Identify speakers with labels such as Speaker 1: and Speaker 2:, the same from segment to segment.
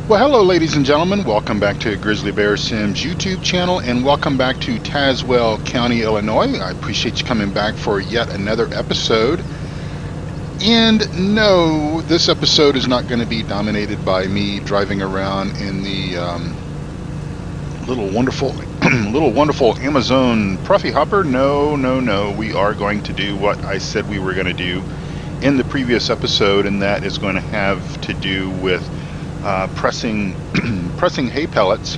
Speaker 1: Well, hello, ladies and gentlemen. Welcome back to Grizzly Bear Sims YouTube channel, and welcome back to Tazewell County, Illinois. I appreciate you coming back for yet another episode. And no, this episode is not going to be dominated by me driving around in the little wonderful Amazon Pruffy Hopper. No. We are going to do what I said we were going to do in the previous episode, and that is going to have to do with pressing hay pellets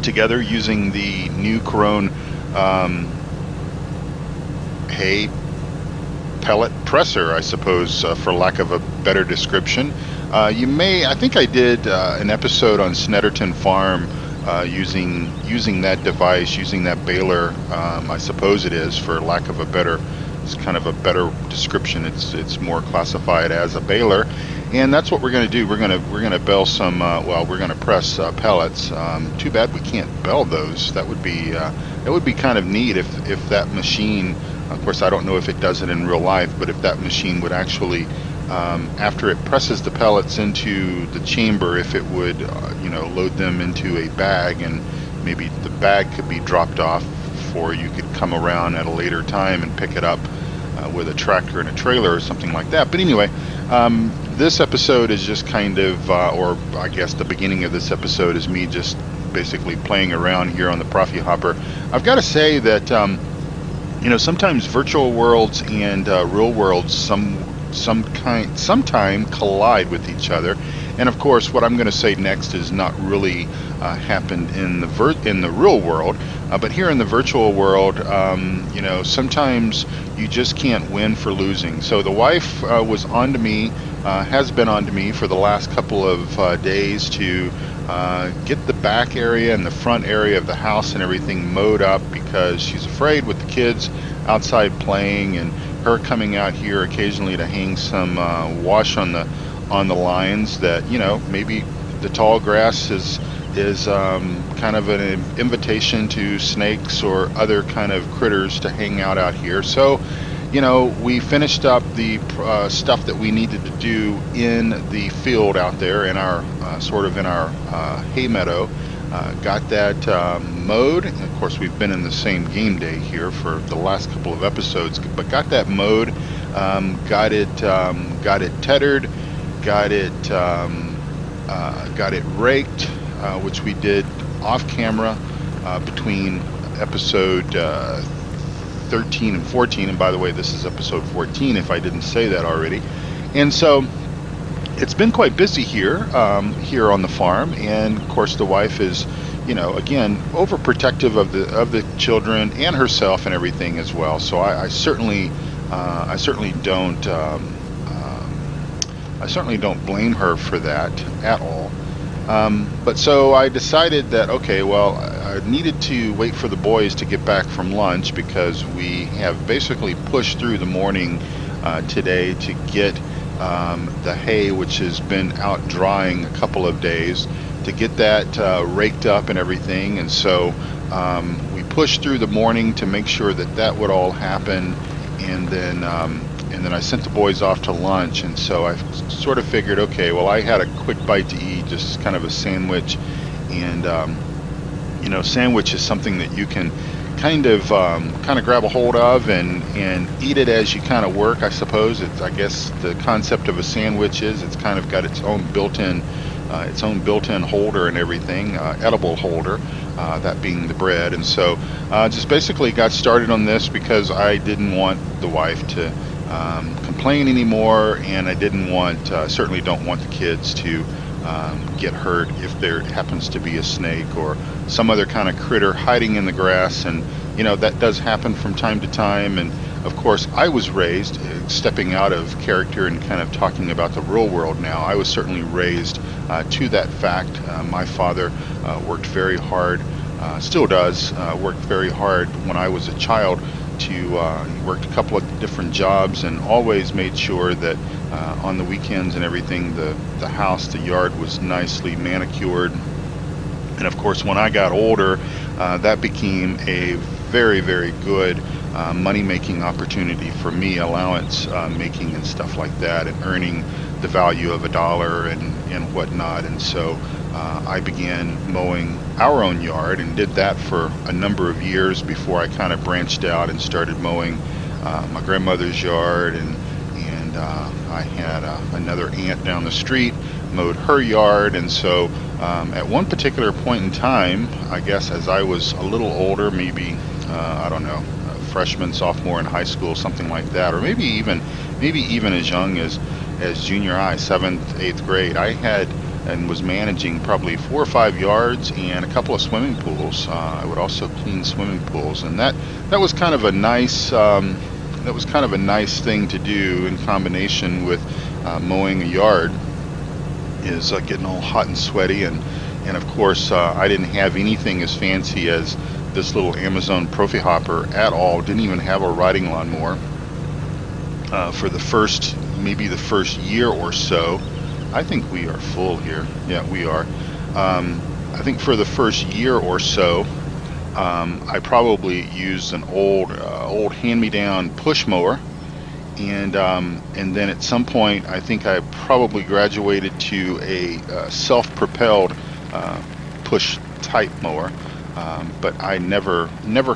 Speaker 1: together using the new Corone hay pellet presser, I suppose, for lack of a better description. I think I did an episode on Snetterton Farm using that device, using that baler. I suppose it is, for lack of a better, it's kind of a better description. It's more classified as a baler. And that's what we're going to do. We're going to bale some. We're going to press pellets. Too bad we can't bale those. That would be kind of neat if that machine. Of course, I don't know if it does it in real life, but if that machine would actually, after it presses the pellets into the chamber, if it would, load them into a bag, and maybe the bag could be dropped off, or you could come around at a later time and pick it up with a tractor and a trailer or something like that. But anyway. This episode is just kind of, or I guess the beginning of this episode is me just basically playing around here on the Pruffy Hopper. I've got to say that, sometimes virtual worlds and real worlds sometime collide with each other. And of course, what I'm going to say next is not really happened in the real world, but here in the virtual world, sometimes you just can't win for losing. So the wife was on to me, has been on to me for the last couple of days to get the back area and the front area of the house and everything mowed up, because she's afraid with the kids outside playing and her coming out here occasionally to hang some wash on the lines, that maybe the tall grass is kind of an invitation to snakes or other kind of critters to hang out here. So we finished up the stuff that we needed to do in the field out there in our hay meadow. Got that mowed. And of course, we've been in the same game day here for the last couple of episodes, but got that mowed, got it tethered, got it raked, which we did off camera between episode 13 and 14. And by the way, this is episode 14 if I didn't say that already. And so it's been quite busy here on the farm, and of course the wife is again overprotective of the children and herself and everything as well. So I certainly don't blame her for that at all. But so I decided that, okay, well, I needed to wait for the boys to get back from lunch, because we have basically pushed through the morning today to get the hay, which has been out drying a couple of days, to get that raked up and everything. And so we pushed through the morning to make sure that would all happen, and then I sent the boys off to lunch. And so I sort of figured, okay, well, I had a quick bite to eat, just kind of a sandwich, and sandwich is something that you can kind of grab a hold of and eat it as you kind of work, I suppose. I guess the concept of a sandwich is it's kind of got its own built-in holder and everything, edible holder, that being the bread. And so just basically got started on this because I didn't want the wife to complain anymore, and I certainly don't want the kids to get hurt if there happens to be a snake or some other kind of critter hiding in the grass. And that does happen from time to time. And of course, I was raised, stepping out of character and kind of talking about the real world now, I was certainly raised to that fact. My father worked very hard, still does, worked very hard when I was a child. He worked a couple of different jobs, and always made sure that on the weekends and everything, the house, the yard was nicely manicured. And of course, when I got older, that became a very, very good money-making opportunity for me, allowance making and stuff like that, and earning the value of $1 and whatnot. And so I began mowing our own yard and did that for a number of years before I kind of branched out and started mowing my grandmother's yard, and I had another aunt down the street, mowed her yard. And so at one particular point in time, I guess as I was a little older, maybe I don't know, freshman, sophomore in high school, something like that, or maybe even as young as junior high, 7th, 8th grade, I had and was managing probably 4 or 5 yards and a couple of swimming pools. I would also clean swimming pools, and that was kind of a nice thing to do in combination with mowing a yard, is getting all hot and sweaty. And of course I didn't have anything as fancy as this little Amazon Profi hopper at all. Didn't even have a riding lawnmower for the first year or so. I think we are full here. Yeah, we are. I think for the first year or so, I probably used an old hand-me-down push mower, and then at some point I think I probably graduated to a self-propelled push type mower. But I never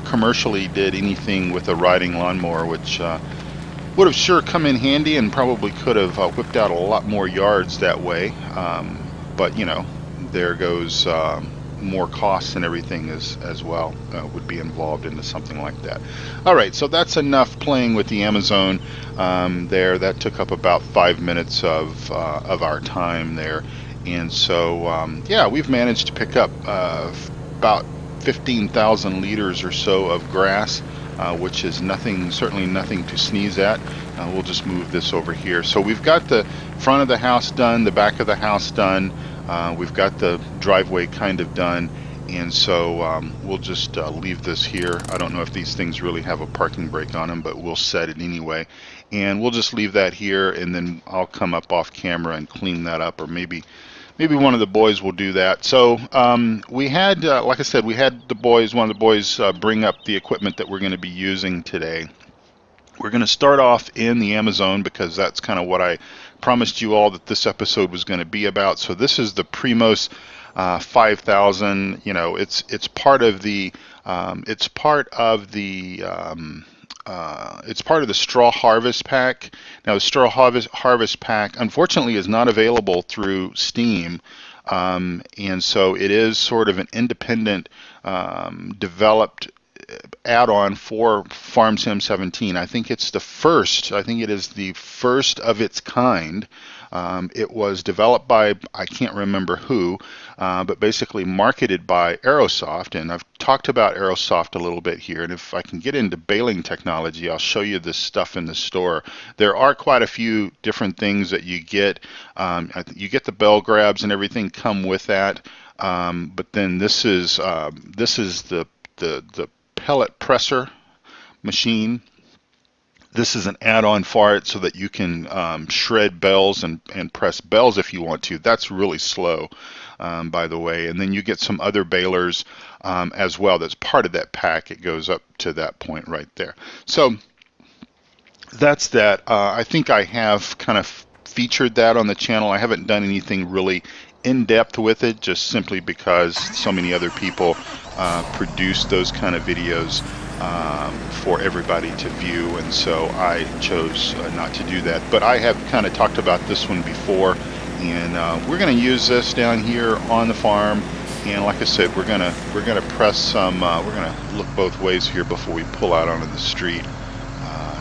Speaker 1: commercially did anything with a riding lawnmower, which would have sure come in handy and probably could have whipped out a lot more yards that way. But you know, there goes more costs and everything as well would be involved into something like that. All right, so that's enough playing with the Amazon there. That took up about 5 minutes of our time there. And so yeah, we've managed to pick up about 15,000 liters or so of grass, which is nothing, certainly nothing to sneeze at. We'll just move this over here. So we've got the front of the house done, the back of the house done. We've got the driveway kind of done, and so we'll just leave this here. I don't know if these things really have a parking brake on them, but we'll set it anyway. And we'll just leave that here, and then I'll come up off camera and clean that up, or maybe one of the boys will do that. So we had, like I said, we had one of the boys bring up the equipment that we're going to be using today. We're going to start off in the Amazon because that's kind of what I promised you all that this episode was going to be about. So this is the Primos 5000. You know, it's part of the straw harvest pack. Now the straw harvest pack unfortunately is not available through Steam, and so it is sort of an independent developed add-on for FarmSim 17. I think it's the first. I think it is the first of its kind. It was developed by, I can't remember who, but basically marketed by Aerosoft, and I've talked about Aerosoft a little bit here, and if I can get into baling technology, I'll show you this stuff in the store. There are quite a few different things that you get. You get the bell grabs and everything come with that, but then this is the pellet presser machine. This is an add-on for it so that you can shred bells and press bells if you want to. That's really slow, by the way. And then you get some other balers as well. That's part of that pack. It goes up to that point right there. So that's that. I think I have kind of featured that on the channel. I haven't done anything really in-depth with it, just simply because so many other people produce those kind of videos for everybody to view, and so I chose not to do that. But I have kind of talked about this one before, and we're going to use this down here on the farm. And like I said, we're gonna press some. We're gonna look both ways here before we pull out onto the street.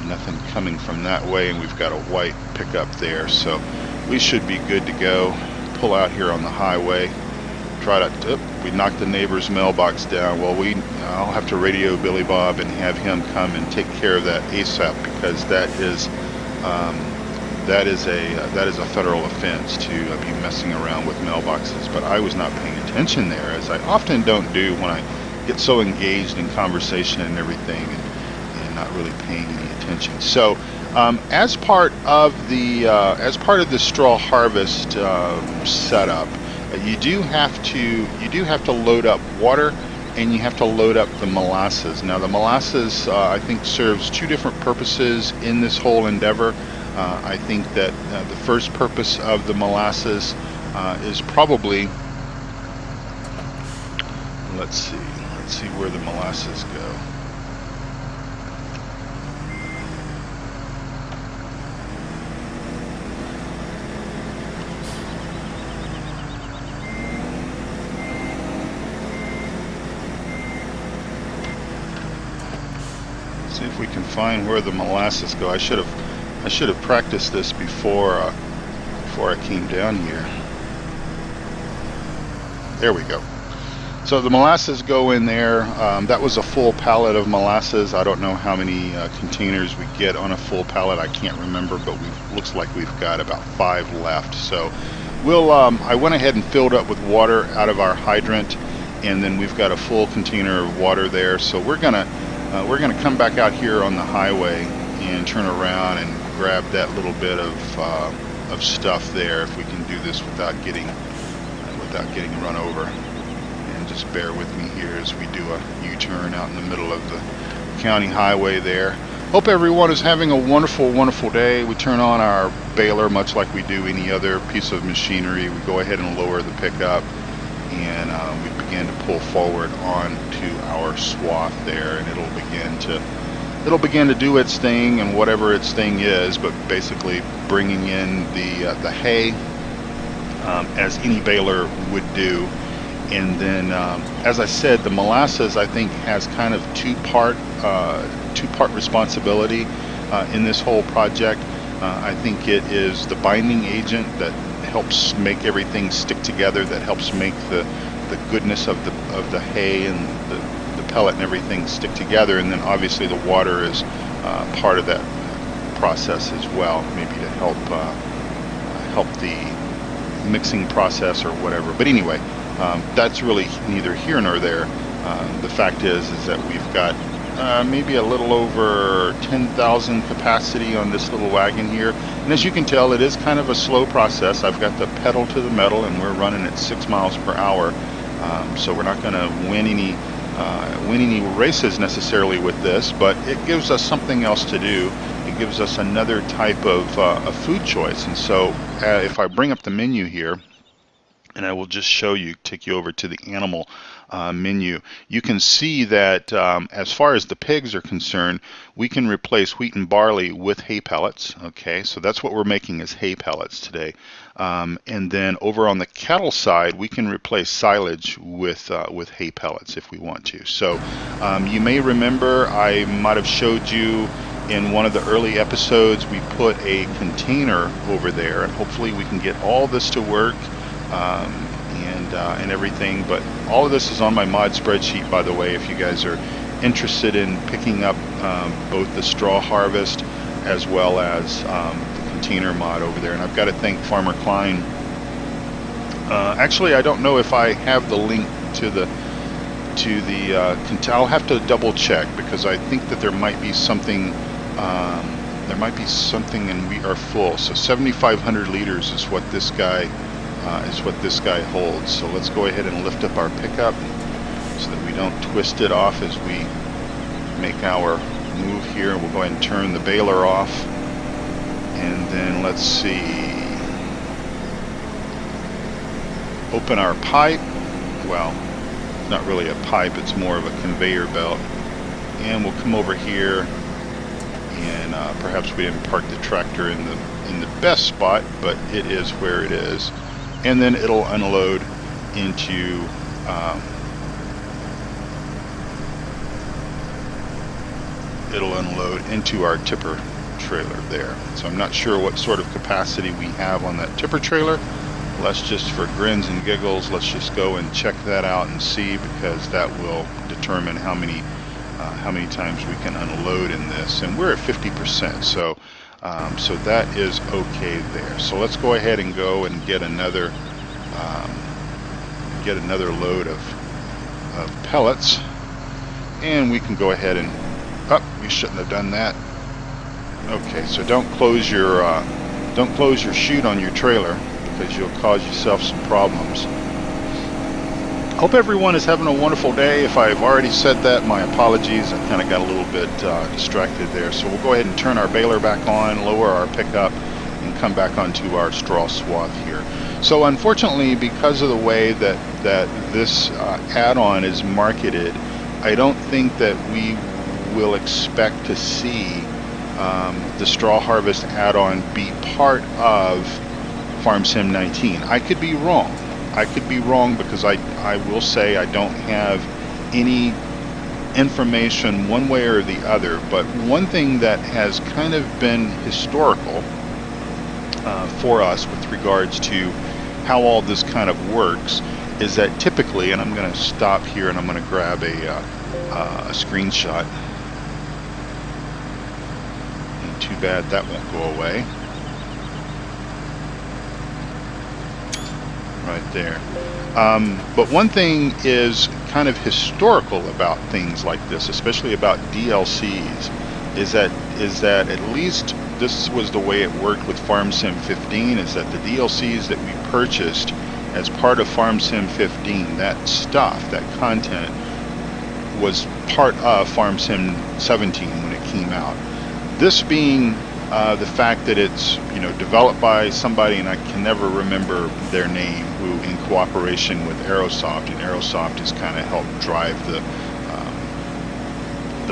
Speaker 1: Nothing coming from that way, and we've got a white pickup there, so we should be good to go. Pull out here on the highway. Try to. We knocked the neighbor's mailbox down. Well, I'll have to radio Billy Bob and have him come and take care of that ASAP, because that is a federal offense to be messing around with mailboxes. But I was not paying attention there, as I often don't do when I get so engaged in conversation and everything, and not really paying any attention. So as part of the straw harvest setup, you do have to load up water, and you have to load up the molasses. Now the molasses I think serves two different purposes in this whole endeavor. I think that the first purpose of the molasses is probably, let's see where the molasses go. See if we can find where the molasses go. I should have practiced this before I came down here. There we go. So the molasses go in there. That was a full pallet of molasses. I don't know how many containers we get on a full pallet. I can't remember, but looks like we've got about 5 left. So we'll. I went ahead and filled up with water out of our hydrant, and then we've got a full container of water there. So we're gonna come back out here on the highway and turn around and grab that little bit of stuff there, if we can do this without getting run over. And just bear with me here as we do a U-turn out in the middle of the county highway there. Hope everyone is having a wonderful, wonderful day. We turn on our baler much like we do any other piece of machinery. We go ahead and lower the pickup, and we begin to pull forward onto our swath there, and it'll begin to do its thing, and whatever its thing is, but basically bringing in the hay as any baler would do. And then as I said, the molasses I think has kind of two-part responsibility in this whole project. I think it is the binding agent that helps make everything stick together, that helps make the goodness of the hay and the pellet and everything stick together, and then obviously the water is part of that process as well, maybe to help the mixing process or whatever. But anyway, that's really neither here nor there. The fact is that we've got maybe a little over 10,000 capacity on this little wagon here, and as you can tell, it is kind of a slow process. I've got the pedal to the metal, and we're running at 6 miles per hour, so we're not going to win any races necessarily with this, but it gives us something else to do. It gives us another type of food choice. And so if I bring up the menu here, and I will just take you over to the animal menu, you can see that as far as the pigs are concerned, we can replace wheat and barley with hay pellets. Okay, so that's what we're making, is hay pellets today. And then over on the cattle side, we can replace silage with hay pellets if we want to. So you may remember I might have showed you in one of the early episodes, we put a container over there, and hopefully we can get all this to work and everything. But all of this is on my mod spreadsheet, by the way, if you guys are interested in picking up both the straw harvest as well as the container mod over there. And I've got to thank Farmer Klein. Actually, I don't know if I have the link to the I'll have to double check, because I think that there might be something and we are full. So 7,500 liters is what this guy holds. So let's go ahead and lift up our pickup so that we don't twist it off as we make our move here. We'll go ahead and turn the baler off, and then let's see, open our pipe. Well, not really a pipe, it's more of a conveyor belt, and we'll come over here, and perhaps we didn't park the tractor in the best spot, but it is where it is. And then it'll unload into our tipper trailer there. So I'm not sure what sort of capacity we have on that tipper trailer. Let's just, for grins and giggles, let's just go and check that out and see, because that will determine how many times we can unload in this. And we're at 50%, so that is okay there. So let's go ahead and go and get another load of pellets, and we can go ahead and we shouldn't have done that. Okay, so don't close your chute on your trailer, because you'll cause yourself some problems. Hope everyone is having a wonderful day. If I've already said that, my apologies. I kind of got a little bit distracted there. So we'll go ahead and turn our baler back on, lower our pickup, and come back onto our straw swath here. So unfortunately, because of the way that this add-on is marketed, I don't think that we will expect to see the straw harvest add-on be part of FarmSim 19. I could be wrong. I could be wrong because I will say I don't have any information one way or the other. But one thing that has kind of been historical for us with regards to how all this kind of works is that typically, and I'm going to stop here and I'm going to grab a screenshot. And too bad that won't go away. Right there. But one thing is kind of historical about things like this, especially about DLCs, is that at least this was the way it worked with FarmSim 15, is that the DLCs that we purchased as part of FarmSim 15, that stuff, that content, was part of FarmSim 17 when it came out. This being the fact that it's developed by somebody, and I can never remember their name, who in cooperation with Aerosoft, and Aerosoft has kind of helped drive the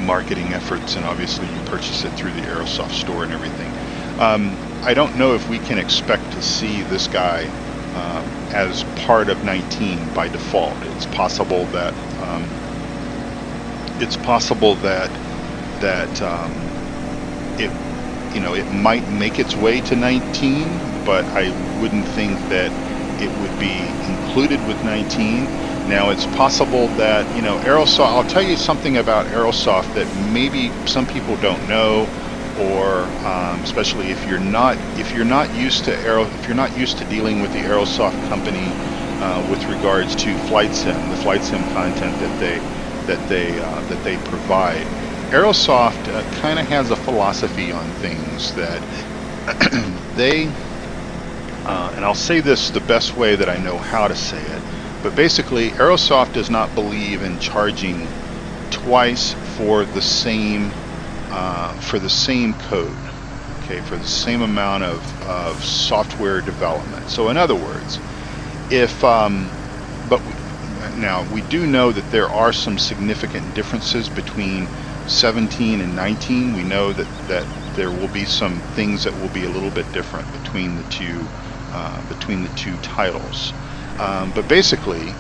Speaker 1: marketing efforts, and obviously you purchase it through the Aerosoft store and everything. I don't know if we can expect to see this guy as part of 19 by default. It's possible that it might make its way to 19, but I wouldn't think that it would be included with 19. Now it's possible that Aerosoft. I'll tell you something about Aerosoft that maybe some people don't know, or especially if you're not used to dealing with the Aerosoft company with regards to the flight sim content that they provide. Aerosoft kind of has a philosophy on things that they, and I'll say this the best way that I know how to say it, but basically Aerosoft does not believe in charging twice for the same code, okay, for the same amount of software development. So in other words, now we do know that there are some significant differences between 17 and 19. We know that there will be some things that will be a little bit different between the two titles. But basically,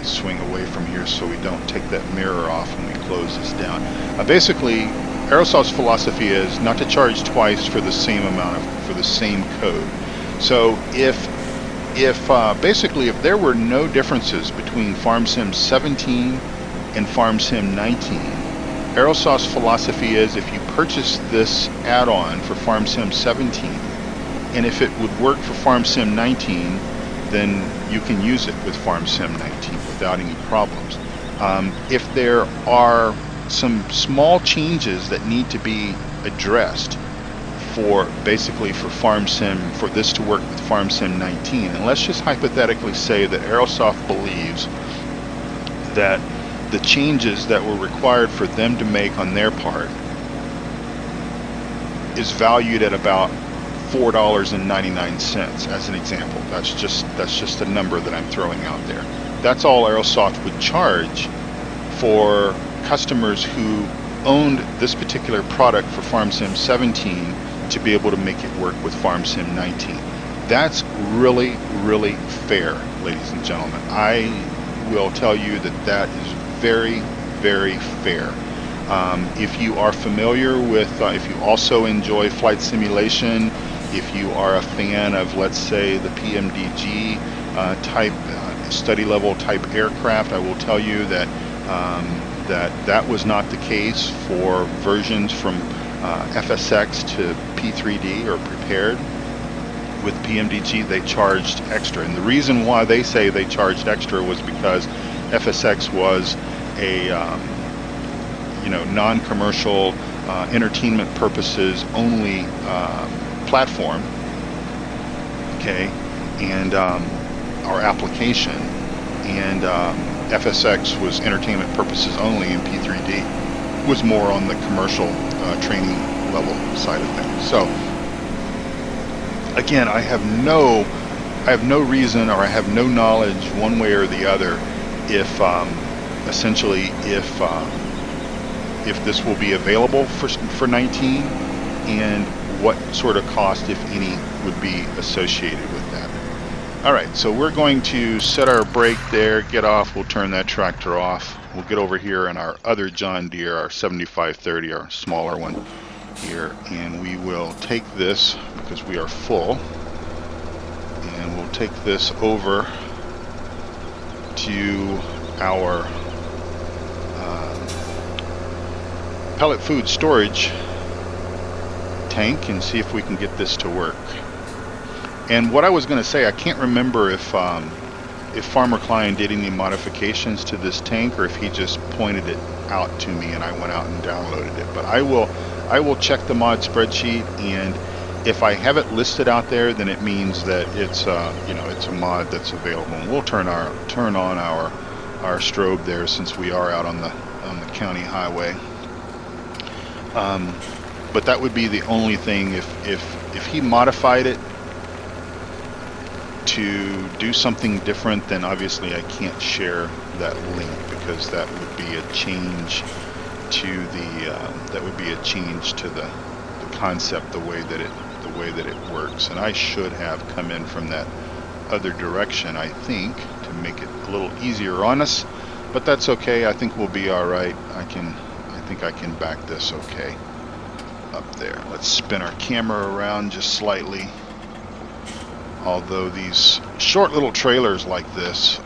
Speaker 1: swing away from here so we don't take that mirror off when we close this down. Basically, Aerosoft's philosophy is not to charge twice for the same for the same code. So if there were no differences between FarmSim 17 and FarmSim 19, Aerosoft's philosophy is if you purchase this add-on for FarmSim 17, and if it would work for FarmSim 19, then you can use it with FarmSim 19 without any problems. If there are some small changes that need to be addressed for FarmSim, for this to work with FarmSim 19, and let's just hypothetically say that Aerosoft believes that the changes that were required for them to make on their part is valued at about $4.99 as an example. That's just a number that I'm throwing out there. That's all Aerosoft would charge for customers who owned this particular product for FarmSim 17 to be able to make it work with FarmSim 19. That's really, really fair, ladies and gentlemen. I will tell you that is very, very fair. If you are familiar with, if you also enjoy flight simulation, if you are a fan of, let's say, the PMDG type study level type aircraft, I will tell you that that was not the case for versions from FSX to P3D or prepared. With PMDG, they charged extra, and the reason why they say they charged extra was because FSX was a non-commercial entertainment purposes only platform, okay, and our application, and FSX was entertainment purposes only, and P3D was more on the commercial training level side of things. So again, I have no reason, or I have no knowledge one way or the other if essentially if this will be available for 19, and what sort of cost, if any, would be associated with that. All right, so we're going to set our brake there, get off, we'll turn that tractor off. We'll get over here in our other John Deere, our 7530, our smaller one here, and we will take this, because we are full, and we'll take this over to our pellet food storage tank and see if we can get this to work. And what I was going to say, I can't remember if Farmer Klein did any modifications to this tank, or if he just pointed it out to me and I went out and downloaded it. But I will check the mod spreadsheet, and if I have it listed out there, then it means that it's it's a mod that's available. And we'll turn on our strobe there, since we are out on the county highway. But that would be the only thing. If he modified it to do something different, then obviously I can't share that link, because that would be a change to the concept, the way that it works. And I should have come in from that other direction, I think, to make it a little easier on us, but that's okay. I think we'll be all right. I think I can back this okay up there. Let's spin our camera around just slightly. Although these short little trailers like this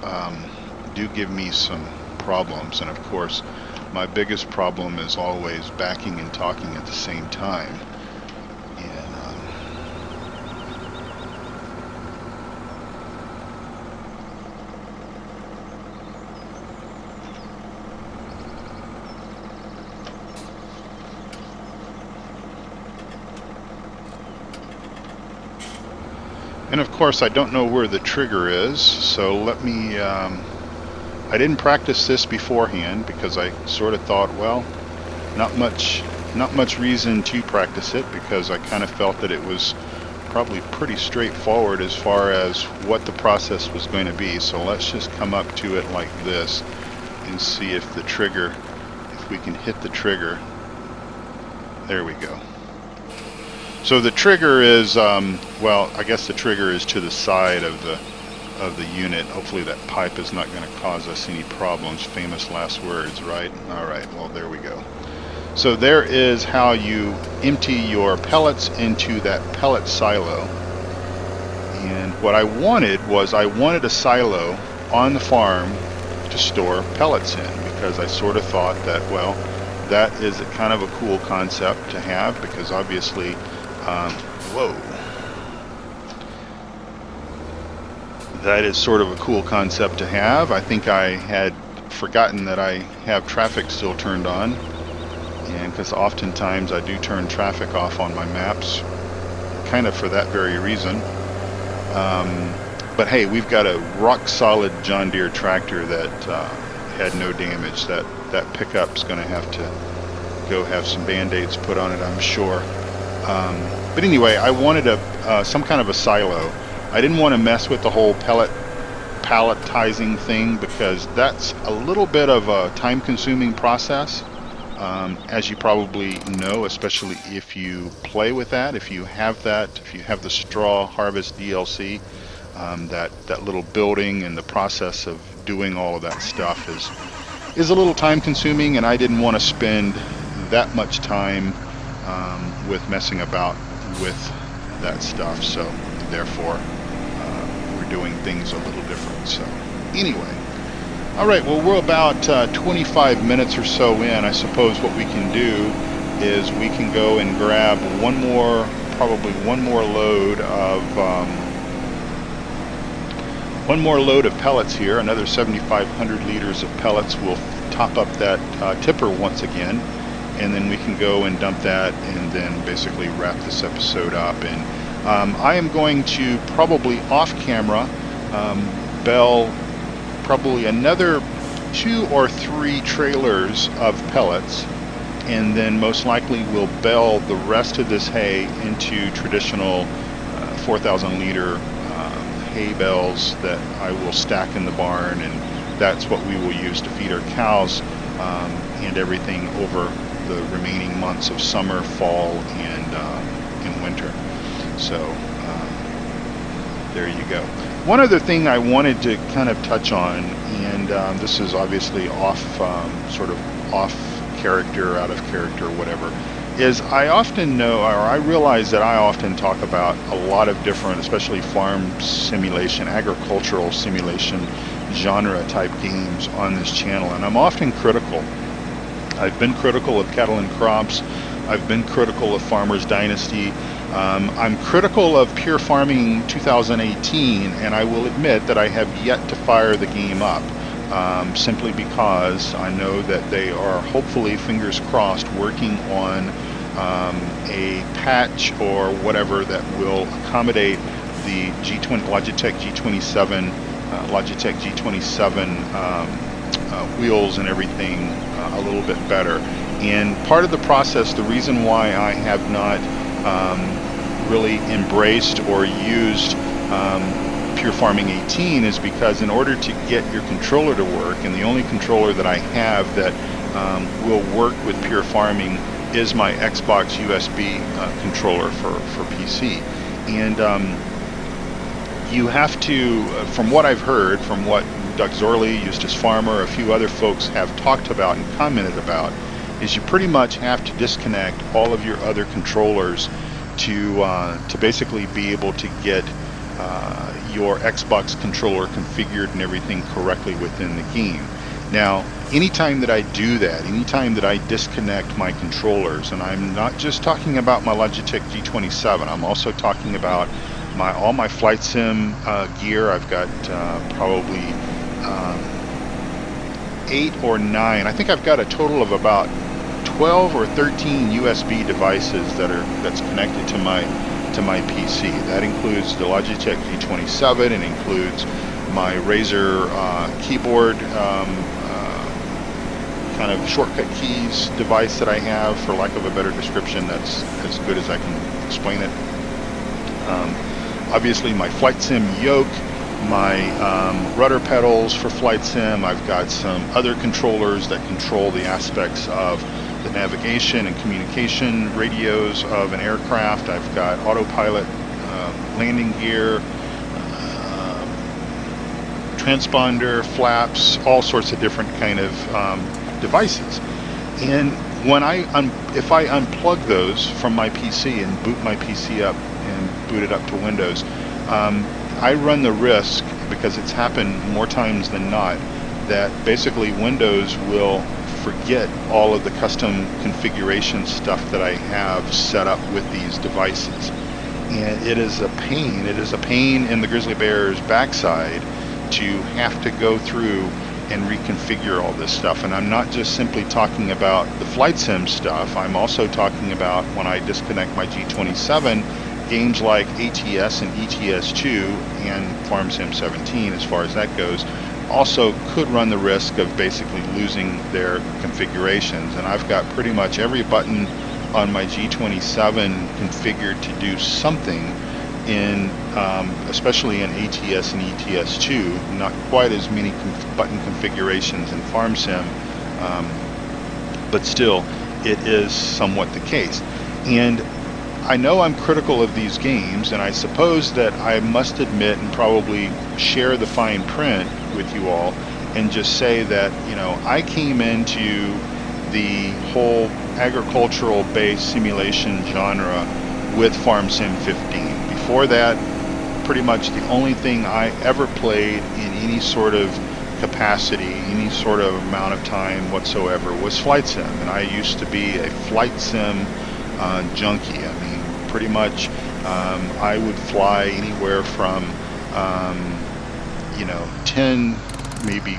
Speaker 1: do give me some problems, and of course my biggest problem is always backing and talking at the same time. And of course I don't know where the trigger is, so let me, I didn't practice this beforehand, because I sort of thought, well, not much reason to practice it, because I kind of felt that it was probably pretty straightforward as far as what the process was going to be. So let's just come up to it like this and see if we can hit the trigger. There we go. So the trigger is, well, I guess the trigger is to the side of the unit. Hopefully that pipe is not going to cause us any problems. Famous last words, right? All right, well, there we go. So there is how you empty your pellets into that pellet silo. And what I wanted was, I wanted a silo on the farm to store pellets in, because I sort of thought that, well, that is a kind of a cool concept to have, because obviously, whoa. That is sort of a cool concept to have. I think I had forgotten that I have traffic still turned on, and because oftentimes I do turn traffic off on my maps, kind of for that very reason. But hey, we've got a rock solid John Deere tractor that had no damage. That pickup's going to have to go have some band-aids put on it, I'm sure. But anyway, I wanted some kind of a silo. I didn't want to mess with the whole palletizing thing, because that's a little bit of a time-consuming process, as you probably know, especially if you play with that. If you have the straw harvest DLC, that little building and the process of doing all of that stuff is a little time-consuming, and I didn't want to spend that much time with messing about with that stuff. So therefore, we're doing things a little different. So anyway, all right, well, we're about 25 minutes or so in. I suppose what we can do is we can go and grab probably one more load of pellets here. Another 7,500 liters of pellets. We'll top up that tipper once again, and then we can go and dump that, and then basically wrap this episode up. And I am going to probably off camera bell probably another 2 or 3 trailers of pellets, and then most likely we'll bale the rest of this hay into traditional 4,000 liter hay bales that I will stack in the barn, and that's what we will use to feed our cows and everything over the remaining months of summer, fall, and winter. So there you go. One other thing I wanted to kind of touch on, and this is obviously off, sort of off character, out of character, whatever, is I often know, or I realize that I often talk about a lot of different, especially farm simulation, agricultural simulation genre type games on this channel, and I'm often critical. I've been critical of Cattle and Crops. I've been critical of Farmer's Dynasty. I'm critical of Pure Farming 2018, and I will admit that I have yet to fire the game up, simply because I know that they are, hopefully, fingers crossed, working on a patch or whatever that will accommodate the Logitech G27 wheels and everything a little bit better. And part of the process, the reason why I have not really embraced or used Pure Farming 18 is because in order to get your controller to work, and the only controller that I have that will work with Pure Farming is my Xbox USB controller for PC. And you have to, from what I've heard, from what Duckzorly, Eustace Farmer, a few other folks have talked about and commented about, is you pretty much have to disconnect all of your other controllers to basically be able to get your Xbox controller configured and everything correctly within the game. Now, anytime that I do that, anytime that I disconnect my controllers, and I'm not just talking about my Logitech G27, I'm also talking about all my flight sim gear. I've got probably 8 or 9. I think I've got a total of about 12 or 13 USB devices that's connected to my PC. That includes the Logitech G27. It includes my Razer keyboard, kind of shortcut keys device that I have, for lack of a better description. That's as good as I can explain it. Obviously my flight sim yoke, my rudder pedals for flight sim. I've got some other controllers that control the aspects of the navigation and communication radios of an aircraft. I've got autopilot landing gear, transponder, flaps, all sorts of different kind of devices. And when if I unplug those from my PC and boot my PC up and boot it up to Windows, I run the risk, because it's happened more times than not, that basically Windows will forget all of the custom configuration stuff that I have set up with these devices. And it is a pain. It is a pain in the grizzly bear's backside to have to go through and reconfigure all this stuff. And I'm not just simply talking about the flight sim stuff. I'm also talking about, when I disconnect my G27, games like ATS and ETS2 and Farm Sim 17, as far as that goes, also could run the risk of basically losing their configurations. And I've got pretty much every button on my G27 configured to do something in, especially in ATS and ETS2, not quite as many button configurations in Farm Sim, but still it is somewhat the case. And I know I'm critical of these games, and I suppose that I must admit and probably share the fine print with you all and just say that, you know, I came into the whole agricultural based simulation genre with Farm Sim 15. Before that, pretty much the only thing I ever played in any sort of capacity, any sort of amount of time whatsoever, was Flight Sim. And I used to be a Flight Sim junkie. I mean, pretty much I would fly anywhere from 10, maybe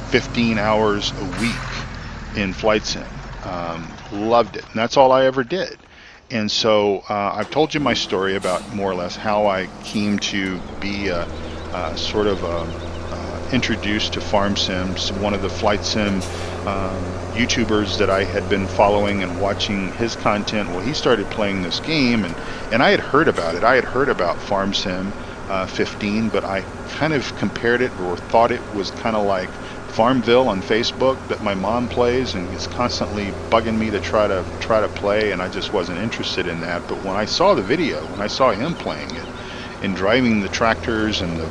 Speaker 1: 15 hours a week in Flight Sim. Loved it, and that's all I ever did. And so I've told you my story about more or less how I came to be sort of a introduced to farm sims. One of the flight sim YouTubers that I had been following and watching his content, well, he started playing this game, and I had heard about it. I had heard about Farm Sim 15, but I kind of compared it, or thought it was kind of like Farmville on Facebook that my mom plays and is constantly bugging me to try to play, and I just wasn't interested in that. But when I saw the video, when I saw him playing it and driving the tractors and the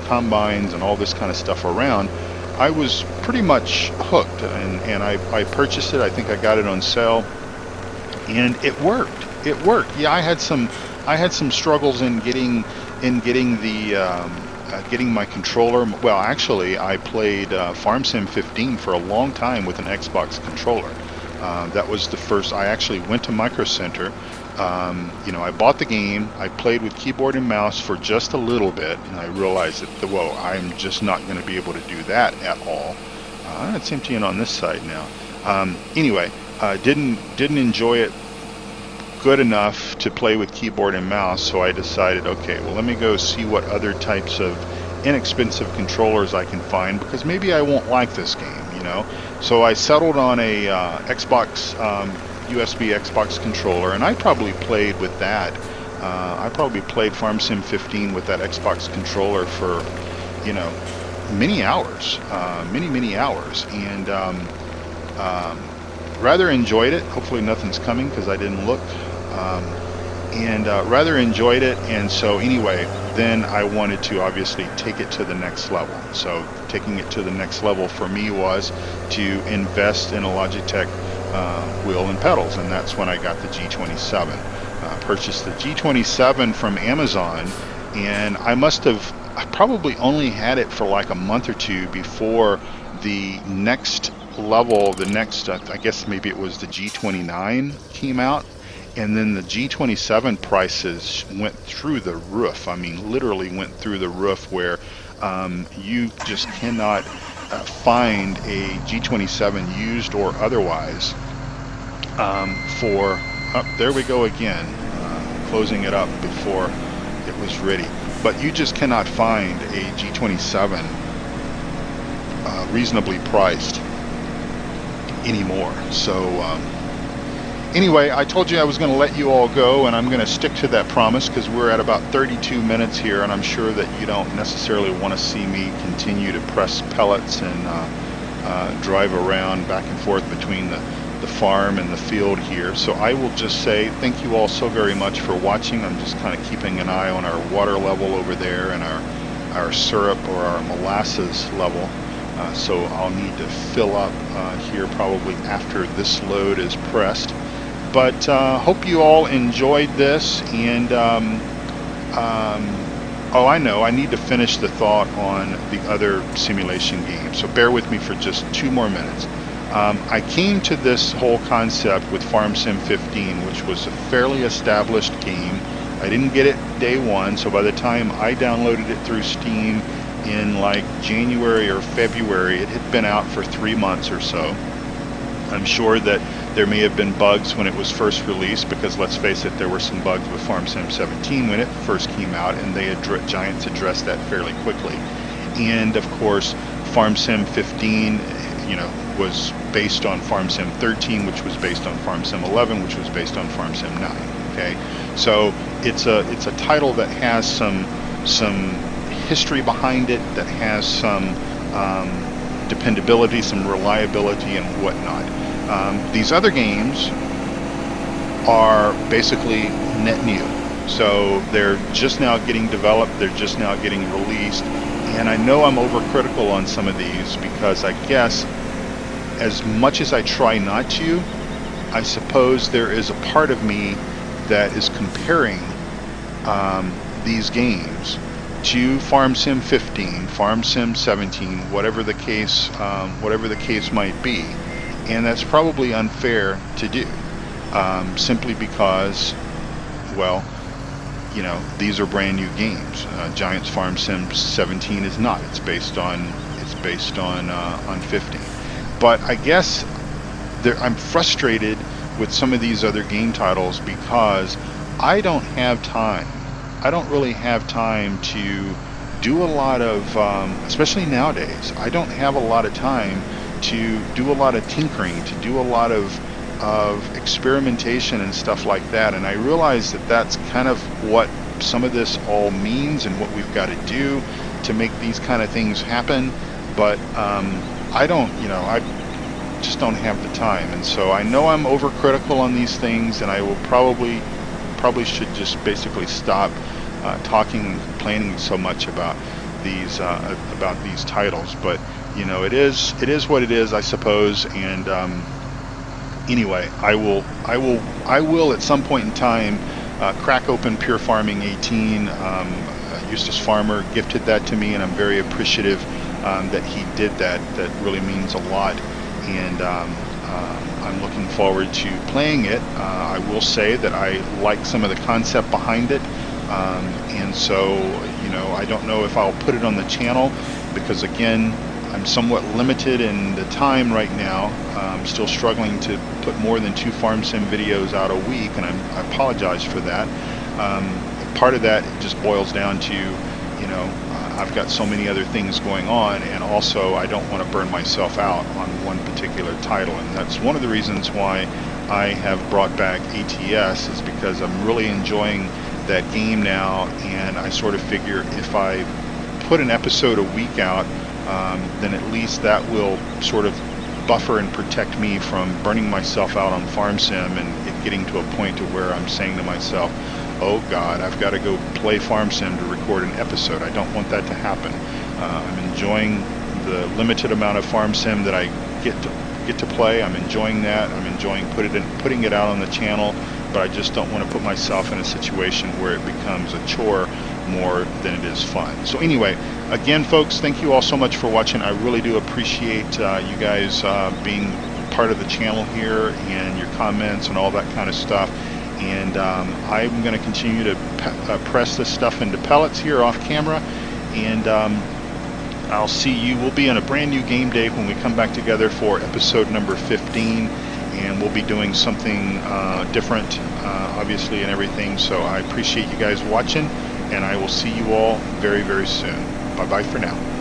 Speaker 1: combines and all this kind of stuff around, I was pretty much hooked, and I purchased it. I think I got it on sale, and it worked. It worked. Yeah, I had some struggles in getting the getting my controller. Well, actually, I played Farm Sim 15 for a long time with an Xbox controller. That was the first. I actually went to Micro Center. I bought the game. I played with keyboard and mouse for just a little bit, and I realized that, whoa, I'm just not going to be able to do that at all. It's emptying on this side now. Anyway, didn't enjoy it good enough to play with keyboard and mouse, so I decided, okay, well, let me go see what other types of inexpensive controllers I can find, because maybe I won't like this game, you know. So I settled on a Xbox USB Xbox controller, and I probably played with that. I probably played Farm Sim 15 with that Xbox controller for, many hours, many hours, and rather enjoyed it. Hopefully nothing's coming because I didn't look, and rather enjoyed it. And so anyway, then I wanted to obviously take it to the next level. So taking it to the next level for me was to invest in a Logitech wheel and pedals, and that's when I got the G27. Purchased the G27 from Amazon, and I probably only had it for like a month or two before the next level, I guess maybe it was the G29 came out, and then the G27 prices went through the roof. I mean, literally went through the roof, where you just cannot find a G27 used or otherwise there we go again, closing it up before it was ready. But you just cannot find a G27 reasonably priced anymore. So anyway, I told you I was going to let you all go, and I'm going to stick to that promise, because we're at about 32 minutes here, and I'm sure that you don't necessarily want to see me continue to press pellets and drive around back and forth between the farm and the field here. So I will just say thank you all so very much for watching. I'm just kind of keeping an eye on our water level over there, and our syrup or our molasses level. So I'll need to fill up here probably after this load is pressed. But hope you all enjoyed this, and oh, I know, I need to finish the thought on the other simulation game, so bear with me for just 2 more minutes. I came to this whole concept with Farm Sim 15, which was a fairly established game. I didn't get it day one, so by the time I downloaded it through Steam in like January or February, it had been out for 3 months or so. I'm sure that there may have been bugs when it was first released, because let's face it, there were some bugs with Farm Sim 17 when it first came out, and Giants addressed that fairly quickly. And of course, Farm Sim 15, was based on Farm Sim 13, which was based on Farm Sim 11, which was based on Farm Sim 9. Okay, so it's a title that has some history behind it, that has some dependability, some reliability, and whatnot. These other games are basically net new, so they're just now getting developed, they're just now getting released, and I know I'm overcritical on some of these, because I guess as much as I try not to, I suppose there is a part of me that is comparing these games to Farm Sim 15, Farm Sim 17, whatever the case might be, and that's probably unfair to do, simply because, well, these are brand new games. Giants Farm Sim 17 is not. It's based on 15. But I guess I'm frustrated with some of these other game titles, because I don't have time. I don't really have time to do a lot of, especially nowadays, I don't have a lot of time to do a lot of tinkering, to do a lot of experimentation and stuff like that. And I realize that that's kind of what some of this all means and what we've got to do to make these kind of things happen. But I don't, I just don't have the time. And so I know I'm overcritical on these things, and I will probably should just basically stop talking and complaining so much about these titles. But it is what it is, I suppose. And anyway, I will at some point in time crack open Pure Farming 18. Eustace Farmer gifted that to me, and I'm very appreciative that he did that. That really means a lot, and I'm looking forward to playing it. I will say that I like some of the concept behind it, and so I don't know if I'll put it on the channel, because again, I'm somewhat limited in the time right now. I'm still struggling to put more than 2 farm sim videos out a week, and I apologize for that. Part of that just boils down to, I've got so many other things going on, and also I don't want to burn myself out on one particular title. And that's one of the reasons why I have brought back ATS, is because I'm really enjoying that game now, and I sort of figure if I put an episode a week out, then at least that will sort of buffer and protect me from burning myself out on farm sim and it getting to a point to where I'm saying to myself, oh God, I've got to go play farm sim to record an episode. I don't want that to happen. I'm enjoying the limited amount of farm sim that I get to play. I'm enjoying that. I'm enjoying putting it out on the channel, but I just don't want to put myself in a situation where it becomes a chore more than it is fun. So anyway, again, folks, thank you all so much for watching. I really do appreciate you guys being part of the channel here, and your comments and all that kind of stuff. And I'm going to continue to press this stuff into pellets here off camera, and I'll see you. We'll be on a brand new game day when we come back together for episode number 15, and we'll be doing something different, obviously, and everything. So I appreciate you guys watching, and I will see you all very, very soon. Bye-bye for now.